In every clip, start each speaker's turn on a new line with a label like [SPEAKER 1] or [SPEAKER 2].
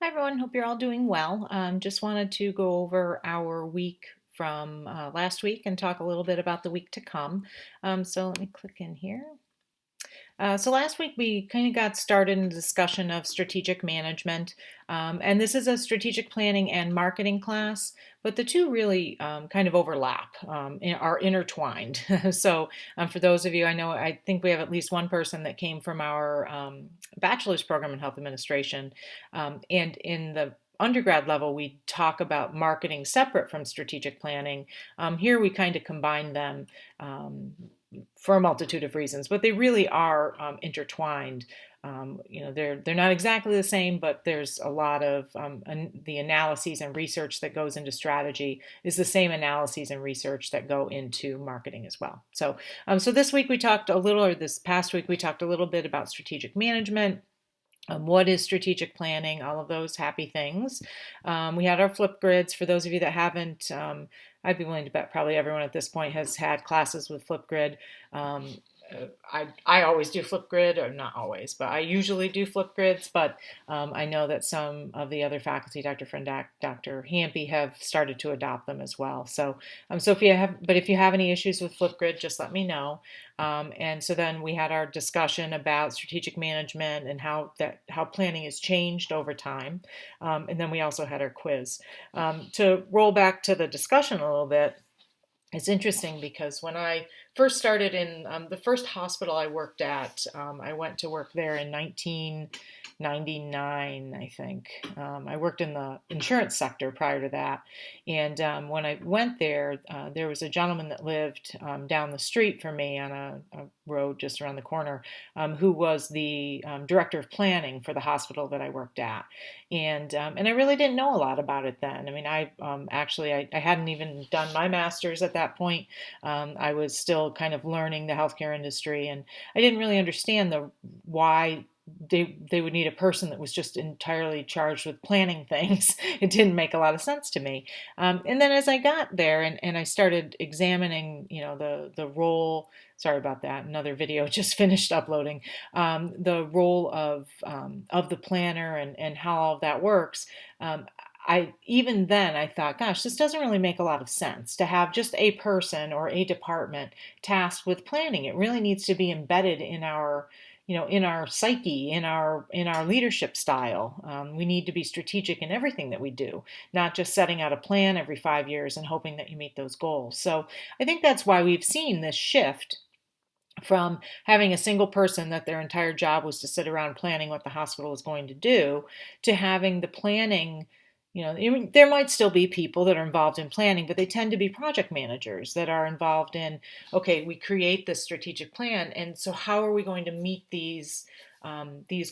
[SPEAKER 1] Hi everyone, hope you're all doing well. Just wanted to go over our week from last week and talk a little bit about the week to come. So let me click in here. So last week we kind of got started in the discussion of strategic management, and this is a strategic planning and marketing class, but the two really kind of overlap, are intertwined. So for those of you, I think we have at least one person that came from our bachelor's program in health administration, and in the undergrad level, we talk about marketing separate from strategic planning. Here we kind of combine them. For a multitude of reasons, but they really are intertwined. They're not exactly the same, but there's a lot of the analyses and research that goes into strategy is the same analyses and research that go into marketing as well. So this week we talked a little, or this past week we talked a little bit about strategic management. What is strategic planning? All of those happy things. We had our flip grids. For those of you that haven't, I'd be willing to bet probably everyone at this point has had classes with Flipgrid. Um, I always do Flipgrid, or not always, but I usually do Flipgrids. But I know that some of the other faculty, Dr. Frendak, Dr. Hampy, have started to adopt them as well. So if you have any issues with Flipgrid, just let me know. And so then we had our discussion about strategic management and how planning has changed over time. And then we also had our quiz. To roll back to the discussion a little bit, it's interesting because when I first started in the first hospital I worked at, I went to work there in 1999, I think. I worked in the insurance sector prior to that. And when I went there, there was a gentleman that lived down the street from me on a road just around the corner, who was the director of planning for the hospital that I worked at. And I really didn't know a lot about it then. I mean, I hadn't even done my master's at that point. I was still kind of learning the healthcare industry, and I didn't really understand the why they would need a person that was just entirely charged with planning things. It didn't make a lot of sense to me. And then as I got there and I started examining, the role. Sorry about that. Another video just finished uploading. The role of the planner and how all of that works. I thought, gosh, this doesn't really make a lot of sense to have just a person or a department tasked with planning. It really needs to be embedded in our in our psyche, in our leadership style. We need to be strategic in everything that we do, not just setting out a plan every 5 years and hoping that you meet those goals. So I think that's why we've seen this shift from having a single person that their entire job was to sit around planning what the hospital was going to do, to having the planning. There might still be people that are involved in planning, but they tend to be project managers that are involved in, okay, we create this strategic plan, and so how are we going to meet these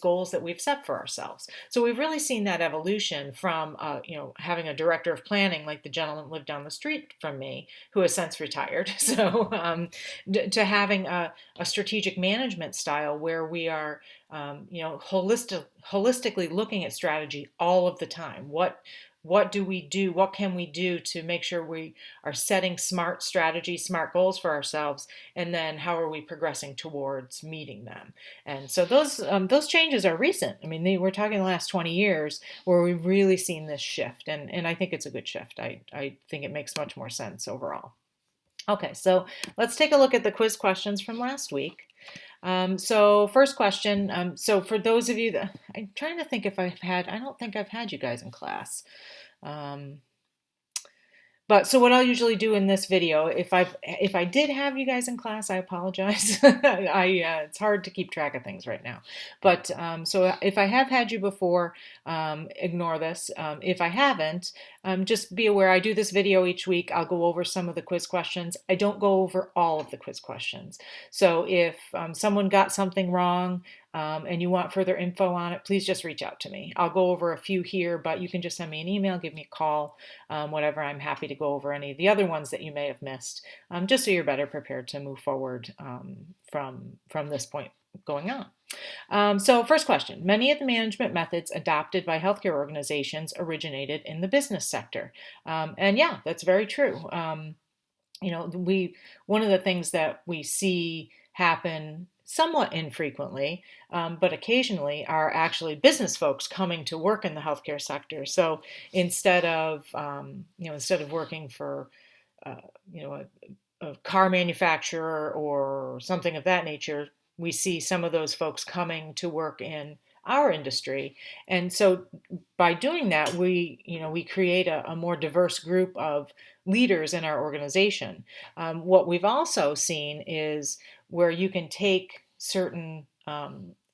[SPEAKER 1] goals that we've set for ourselves? So we've really seen that evolution from, having a director of planning like the gentleman lived down the street from me, who has since retired. To having a strategic management style where we are, holistically looking at strategy all of the time. What do we do? What can we do to make sure we are setting smart strategies, smart goals for ourselves, and then how are we progressing towards meeting them? And so those changes are recent. I mean, we're talking the last 20 years where we've really seen this shift, and I think it's a good shift. I think it makes much more sense overall. Okay, so let's take a look at the quiz questions from last week. So first question, so for those of you that, I'm trying to think if I don't think I've had you guys in class. Um, but so what I'll usually do in this video, if I did have you guys in class, I apologize. It's hard to keep track of things right now. But so if I have had you before, ignore this. If I haven't, just be aware I do this video each week. I'll go over some of the quiz questions. I don't go over all of the quiz questions. So if someone got something wrong, and you want further info on it, please just reach out to me. I'll go over a few here, but you can just send me an email, give me a call, whatever. I'm happy to go over any of the other ones that you may have missed, just so you're better prepared to move forward from this point going on. So first question, many of the management methods adopted by healthcare organizations originated in the business sector. And yeah, that's very true. One of the things that we see happen somewhat infrequently, but occasionally are actually business folks coming to work in the healthcare sector. So instead of working for uh, you know, a car manufacturer or something of that nature, we see some of those folks coming to work in our industry. And so by doing that, we create a more diverse group of leaders in our organization. What we've also seen is where you can take certain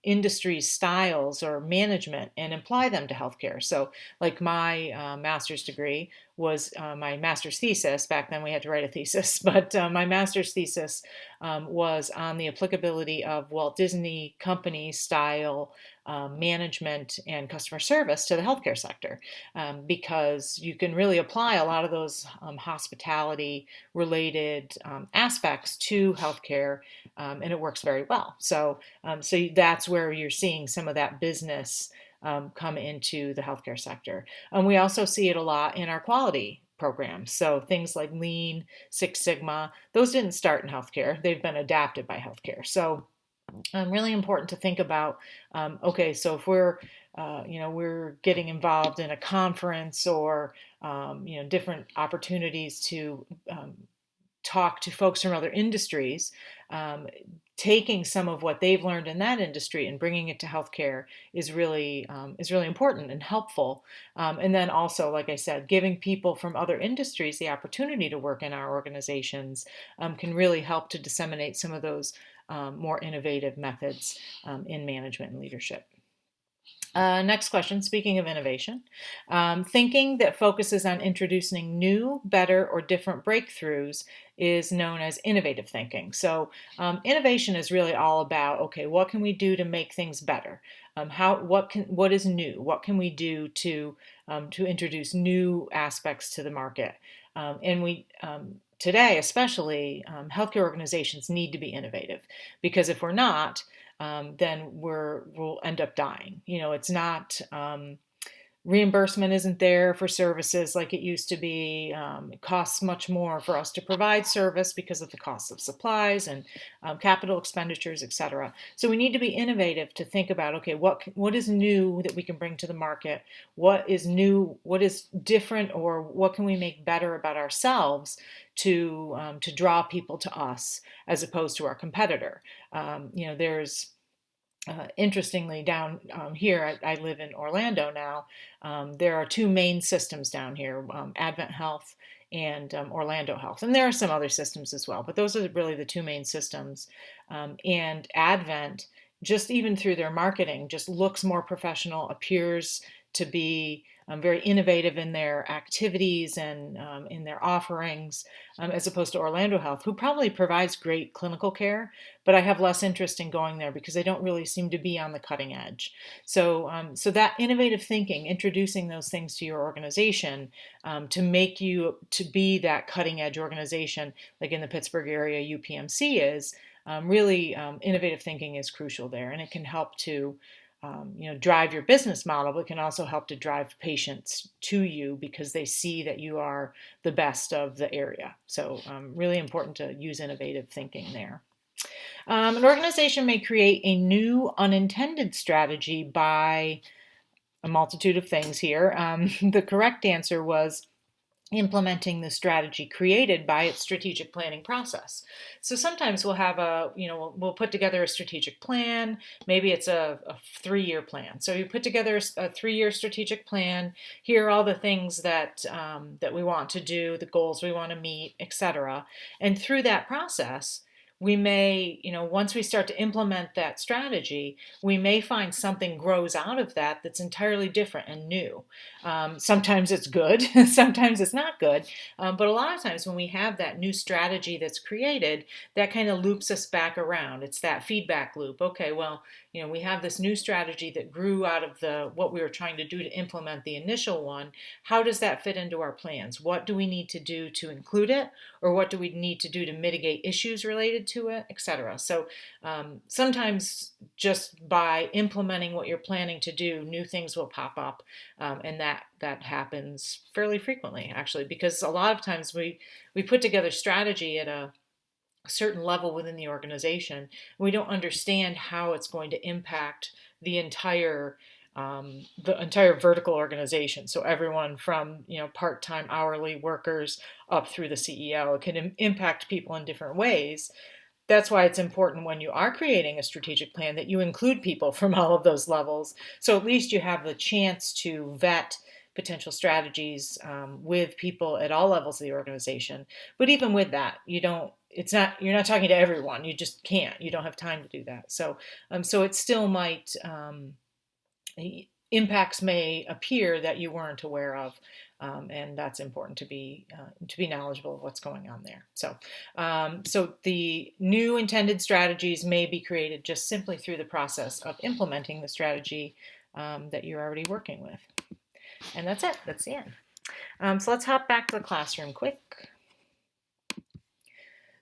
[SPEAKER 1] industry styles or management and apply them to healthcare. So, like my master's degree was my master's thesis. Back then, we had to write a thesis, but my master's thesis was on the applicability of Walt Disney Company style management and customer service to the healthcare sector, because you can really apply a lot of those hospitality related aspects to healthcare, and it works very well. So that's where you're seeing some of that business come into the healthcare sector. We also see it a lot in our quality programs. So things like Lean, Six Sigma, those didn't start in healthcare. They've been adapted by healthcare. So really important to think about. Okay, so if we're getting involved in a conference or different opportunities to talk to folks from other industries, taking some of what they've learned in that industry and bringing it to healthcare is really important and helpful. And then also, like I said, giving people from other industries the opportunity to work in our organizations can really help to disseminate some of those more innovative methods in management and leadership. Next question, speaking of innovation, thinking that focuses on introducing new, better, or different breakthroughs is known as innovative thinking. So innovation is really all about, okay, what can we do to make things better? What is new? What can we do to introduce new aspects to the market? Today, especially, healthcare organizations need to be innovative, because if we're not, then we'll end up dying. It's not reimbursement isn't there for services like it used to be. It costs much more for us to provide service because of the cost of supplies and capital expenditures, etc. So we need to be innovative to think about, okay, what is new that we can bring to the market? What is new? What is different, or what can we make better about ourselves to draw people to us as opposed to our competitor? There's interestingly, down here, I live in Orlando now. There are two main systems down here, Advent Health and Orlando Health. And there are some other systems as well, but those are really the two main systems. And Advent, just even through their marketing, just looks more professional, appears to be very innovative in their activities and in their offerings, as opposed to Orlando Health, who probably provides great clinical care, but I have less interest in going there because they don't really seem to be on the cutting edge. So that innovative thinking, introducing those things to your organization to make you to be that cutting edge organization, like in the Pittsburgh area UPMC is, really innovative thinking is crucial there, and it can help to drive your business model, but can also help to drive patients to you because they see that you are the best of the area. So really important to use innovative thinking there. An organization may create a new unintended strategy by a multitude of things here. The correct answer was implementing the strategy created by its strategic planning process. So sometimes we'll put together a strategic plan. Maybe it's a 3-year plan. So you put together a 3-year strategic plan. Here are all the things that we want to do, the goals we want to meet, etc. And through that process, we may, once we start to implement that strategy, we may find something grows out of that that's entirely different and new. Sometimes it's good, sometimes it's not good, but a lot of times when we have that new strategy that's created, that kind of loops us back around. It's that feedback loop. Okay, well, we have this new strategy that grew out of what we were trying to do to implement the initial one. How does that fit into our plans? What do we need to do to include it, or what do we need to do to mitigate issues related to it, etc. So sometimes just by implementing what you're planning to do, new things will pop up, and that happens fairly frequently, actually, because a lot of times we put together strategy at a certain level within the organization. We don't understand how it's going to impact the entire vertical organization. So everyone from part-time hourly workers up through the CEO. It can impact people in different ways. That's why it's important when you are creating a strategic plan that you include people from all of those levels. So at least you have the chance to vet potential strategies with people at all levels of the organization. But even with that, you're not talking to everyone. You just can't. You don't have time to do that. So it still might impacts may appear that you weren't aware of, and that's important to be knowledgeable of what's going on there. So the new intended strategies may be created just simply through the process of implementing the strategy that you're already working with. And that's it. That's the end. So let's hop back to the classroom quick.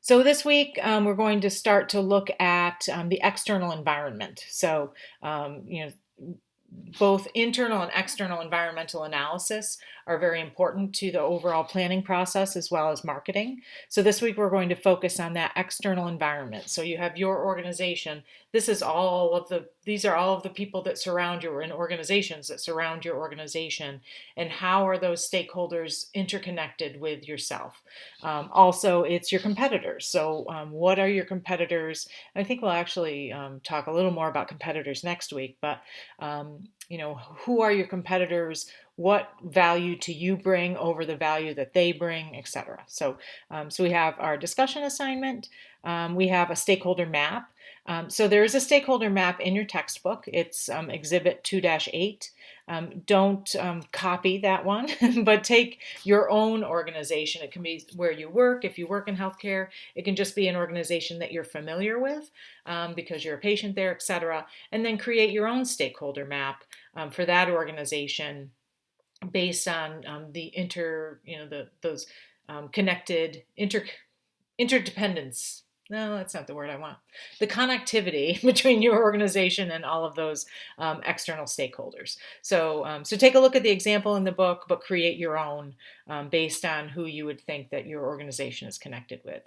[SPEAKER 1] So this week we're going to start to look at the external environment. So both internal and external environmental analysis are very important to the overall planning process as well as marketing. So this week we're going to focus on that external environment. So you have your organization. These are all of the people that surround you, and organizations that surround your organization, and how are those stakeholders interconnected with yourself. Also, it's your competitors. So what are your competitors? I think we'll actually talk a little more about competitors next week, but who are your competitors? What value do you bring over the value that they bring, etc. So we have our discussion assignment. We have a stakeholder map. So there is a stakeholder map in your textbook. It's Exhibit 2-8. Don't copy that one, but take your own organization. It can be where you work. If you work in healthcare, it can just be an organization that you're familiar with because you're a patient there, etc. And then create your own stakeholder map for that organization based on those connected interdependence. No, that's not the word I want. The connectivity between your organization and all of those external stakeholders. So take a look at the example in the book, but create your own based on who you would think that your organization is connected with.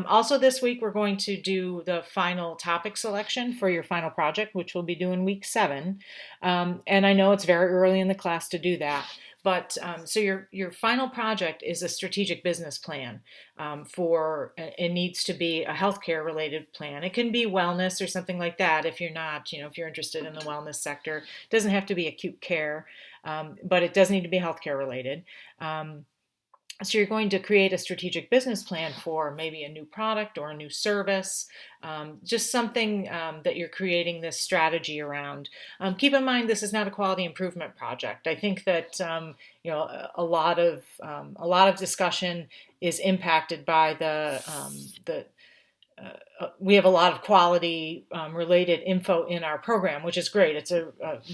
[SPEAKER 1] Also this week, we're going to do the final topic selection for your final project, which we'll be doing week 7. And I know it's very early in the class to do that. But so your final project is a strategic business plan it needs to be a healthcare related plan. It can be wellness or something like that if you're not, if you're interested in the wellness sector. It doesn't have to be acute care, but it does need to be healthcare related. So you're going to create a strategic business plan for maybe a new product or a new service, just something that you're creating this strategy around. Keep in mind, this is not a quality improvement project. I think that a lot of discussion is impacted by we have a lot of quality related info in our program, which is great. It's a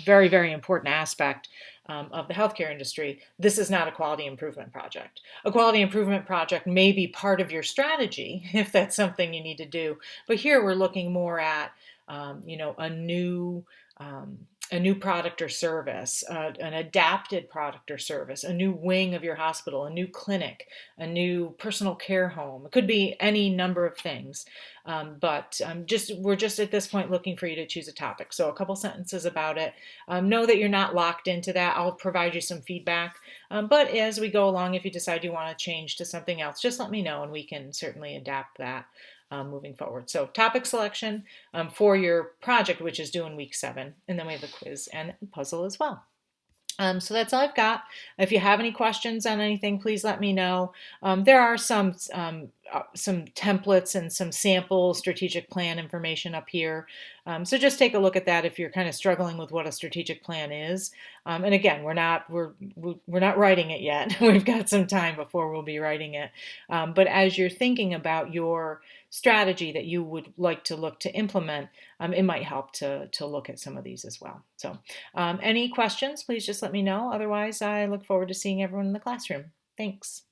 [SPEAKER 1] very, very important aspect of the healthcare industry. This is not a quality improvement project. A quality improvement project may be part of your strategy if that's something you need to do. But here we're looking more at a new product or service, an adapted product or service, a new wing of your hospital, a new clinic, a new personal care home. It could be any number of things. But we're just at this point looking for you to choose a topic. So a couple sentences about it. Know that you're not locked into that. I'll provide you some feedback. But as we go along, if you decide you want to change to something else, just let me know and we can certainly adapt that moving forward. So topic selection for your project, which is due in week 7. And then we have a quiz and a puzzle as well. So that's all I've got. If you have any questions on anything, please let me know. There are some templates and some sample strategic plan information up here. So just take a look at that if you're kind of struggling with what a strategic plan is. And again, we're not writing it yet. We've got some time before we'll be writing it. But as you're thinking about your strategy that you would like to look to implement, it might help to look at some of these as well. So any questions, please just let me know. Otherwise, I look forward to seeing everyone in the classroom. Thanks.